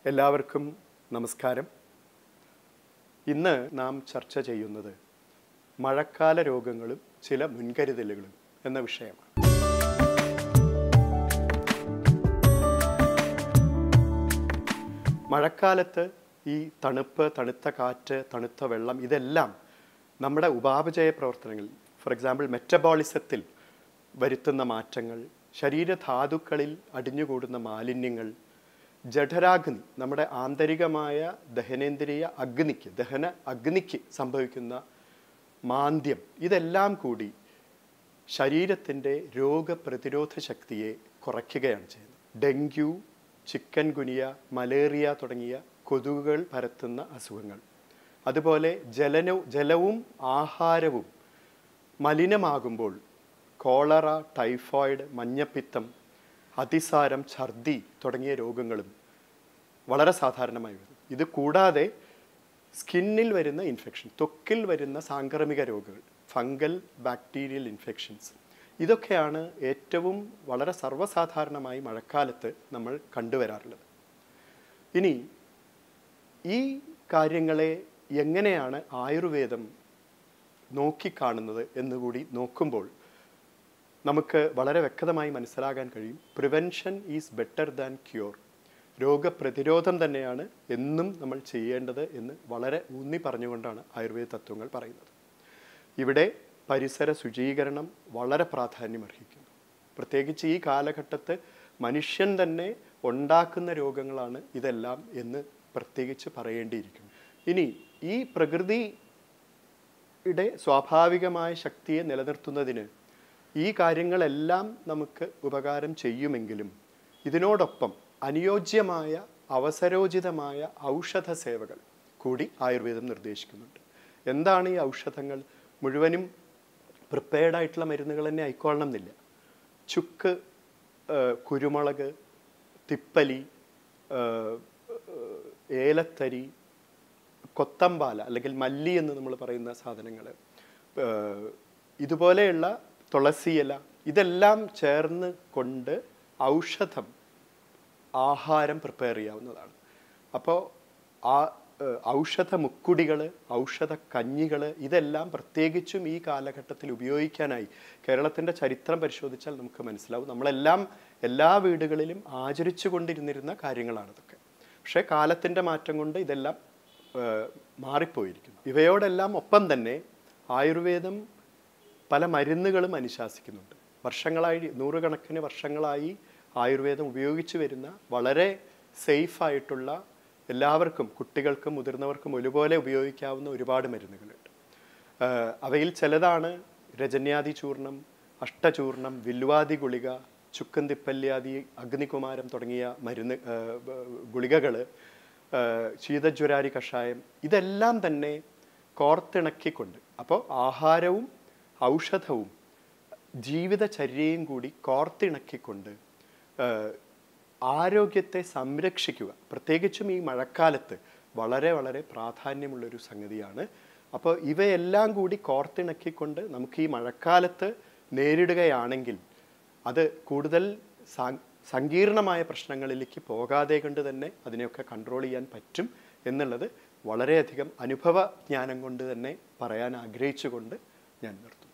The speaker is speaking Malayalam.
എല്ലാവർക്കും നമസ്കാരം. ഇന്ന് നാം ചർച്ച ചെയ്യുന്നത് മഴക്കാല രോഗങ്ങളും ചില മുൻകരുതലുകളും എന്ന വിഷയമാണ്. മഴക്കാലത്ത് ഈ തണുപ്പ്, തണുത്ത കാറ്റ്, തണുത്ത വെള്ളം ഇതെല്ലാം നമ്മുടെ ഉപാപചയ പ്രവർത്തനങ്ങൾ, ഫോർ എക്സാമ്പിൾ മെറ്റബോളിസത്തിൽ വരുത്തുന്ന മാറ്റങ്ങൾ, ശരീരധാതുക്കളിൽ അടിഞ്ഞുകൂടുന്ന മാലിന്യങ്ങൾ, ജഠരാഗ്നി നമ്മുടെ ആന്തരികമായ ദഹന അഗ്നിക്ക് സംഭവിക്കുന്ന മാന്ദ്യം, ഇതെല്ലാം കൂടി ശരീരത്തിൻ്റെ രോഗപ്രതിരോധ ശക്തിയെ കുറയ്ക്കുകയാണ് ചെയ്യുന്നത്. ഡെങ്കു, ചിക്കൻ ഗുനിയ, മലേറിയ തുടങ്ങിയ കൊതുകുകൾ പരത്തുന്ന അസുഖങ്ങൾ, അതുപോലെ ജലവും ആഹാരവും മലിനമാകുമ്പോൾ കോളറ, ടൈഫോയിഡ്, മഞ്ഞപ്പിത്തം, അതിസാരം, ഛർദി തുടങ്ങിയ രോഗങ്ങളും വളരെ സാധാരണമായി വരും. ഇത് കൂടാതെ സ്കിന്നിൽ വരുന്ന ഇൻഫെക്ഷൻ, ത്വക്കിൽ വരുന്ന സാംക്രമിക രോഗങ്ങൾ, ഫംഗൽ ബാക്ടീരിയൽ ഇൻഫെക്ഷൻസ്, ഇതൊക്കെയാണ് ഏറ്റവും വളരെ സർവ്വസാധാരണമായി മഴക്കാലത്ത് നമ്മൾ കണ്ടുവരാറുള്ളത്. ഇനി ഈ കാര്യങ്ങളെ എങ്ങനെയാണ് ആയുർവേദം നോക്കിക്കാണുന്നത് എന്നുകൂടി നോക്കുമ്പോൾ നമുക്ക് വളരെ വ്യക്തമായി മനസ്സിലാകാൻ കഴിയും. Prevention is better than cure. രോഗപ്രതിരോധം തന്നെയാണ് എന്നും നമ്മൾ ചെയ്യേണ്ടത് എന്ന് വളരെ ഊന്നി പറഞ്ഞുകൊണ്ടാണ് ആയുർവേദ തത്വങ്ങൾ പറയുന്നത്. ഇവിടെ പരിസര ശുചീകരണം വളരെ പ്രാധാന്യമർഹിക്കുന്നു. പ്രത്യേകിച്ച് ഈ കാലഘട്ടത്ത് മനുഷ്യൻ തന്നെ ഉണ്ടാക്കുന്ന രോഗങ്ങളാണ് ഇതെല്ലാം എന്ന് പ്രത്യേകിച്ച് പറയേണ്ടിയിരിക്കുന്നു. ഇനി ഈ പ്രകൃതിയുടെ സ്വാഭാവികമായ ശക്തിയെ നിലനിർത്തുന്നതിന് ഈ കാര്യങ്ങളെല്ലാം നമുക്ക് ഉപകാരം ചെയ്യുമെങ്കിലും ഇതിനോടൊപ്പം അനുയോജ്യമായ അവസരോചിതമായ ഔഷധ സേവകൾ കൂടി ആയുർവേദം നിർദ്ദേശിക്കുന്നുണ്ട്. എന്താണ് ഈ ഔഷധങ്ങൾ? മുഴുവനും പ്രിപ്പയർഡായിട്ടുള്ള മരുന്നുകൾ തന്നെ ആയിക്കൊള്ളണം എന്നില്ല. ചുക്ക്, കുരുമുളക്, തിപ്പലി, ഏലത്തരി, കൊത്തമ്പാല അല്ലെങ്കിൽ മല്ലി എന്ന് നമ്മൾ പറയുന്ന സാധനങ്ങൾ, ഇതുപോലെയുള്ള തുളസിയില, ഇതെല്ലാം ചേർന്ന് കൊണ്ട് ഔഷധം, ആഹാരം പ്രിപ്പയർ ചെയ്യാവുന്നതാണ്. അപ്പോൾ ആ ഔഷധ മുക്കുടികൾ, ഔഷധ കഞ്ഞികൾ, ഇതെല്ലാം പ്രത്യേകിച്ചും ഈ കാലഘട്ടത്തിൽ ഉപയോഗിക്കാനായി കേരളത്തിൻ്റെ ചരിത്രം പരിശോധിച്ചാൽ നമുക്ക് മനസ്സിലാവും. നമ്മളെല്ലാം എല്ലാ വീടുകളിലും ആചരിച്ചു കൊണ്ടിരുന്നിരുന്ന കാര്യങ്ങളാണിതൊക്കെ. പക്ഷേ കാലത്തിൻ്റെ മാറ്റം കൊണ്ട് ഇതെല്ലാം മാറിപ്പോയിരിക്കുന്നു. ഇവയോടെല്ലാം ഒപ്പം തന്നെ ആയുർവേദം പല മരുന്നുകളും അനുശാസിക്കുന്നുണ്ട്. വർഷങ്ങളായി, നൂറുകണക്കിന് വർഷങ്ങളായി ആയുർവേദം ഉപയോഗിച്ചു വരുന്ന വളരെ സേഫായിട്ടുള്ള, എല്ലാവർക്കും, കുട്ടികൾക്കും മുതിർന്നവർക്കും ഒരുപോലെ ഉപയോഗിക്കാവുന്ന ഒരുപാട് മരുന്നുകളുണ്ട്. അവയിൽ ചിലതാണ് രജന്യാദി ചൂർണം, അഷ്ടചൂർണം, വില്വാദി ഗുളിക, ചുക്കൻ തിപ്പല്യാദി, അഗ്നികുമാരം തുടങ്ങിയ ഗുളികകൾ, ശീതജ്വരാരി കഷായം, ഇതെല്ലാം തന്നെ കോർത്തിണക്കിക്കൊണ്ട്, അപ്പോൾ ആഹാരവും ഔഷധവും ജീവിതചര്യയും കൂടി കോർത്തിണക്കിക്കൊണ്ട് ആരോഗ്യത്തെ സംരക്ഷിക്കുക, പ്രത്യേകിച്ചും ഈ മഴക്കാലത്ത് വളരെ വളരെ പ്രാധാന്യമുള്ളൊരു സംഗതിയാണ്. അപ്പോൾ ഇവയെല്ലാം കൂടി കോർത്തിണക്കിക്കൊണ്ട് നമുക്ക് ഈ മഴക്കാലത്ത് നേരിടുകയാണെങ്കിൽ അത് കൂടുതൽ സങ്കീർണമായ പ്രശ്നങ്ങളിലേക്ക് പോകാതെ കൊണ്ട് തന്നെ അതിനെയൊക്കെ കൺട്രോൾ ചെയ്യാൻ പറ്റും എന്നുള്ളത് വളരെയധികം അനുഭവ ജ്ഞാനം കൊണ്ട് തന്നെ പറയാൻ ആഗ്രഹിച്ചുകൊണ്ട് ഞാൻ നിർത്തുന്നു.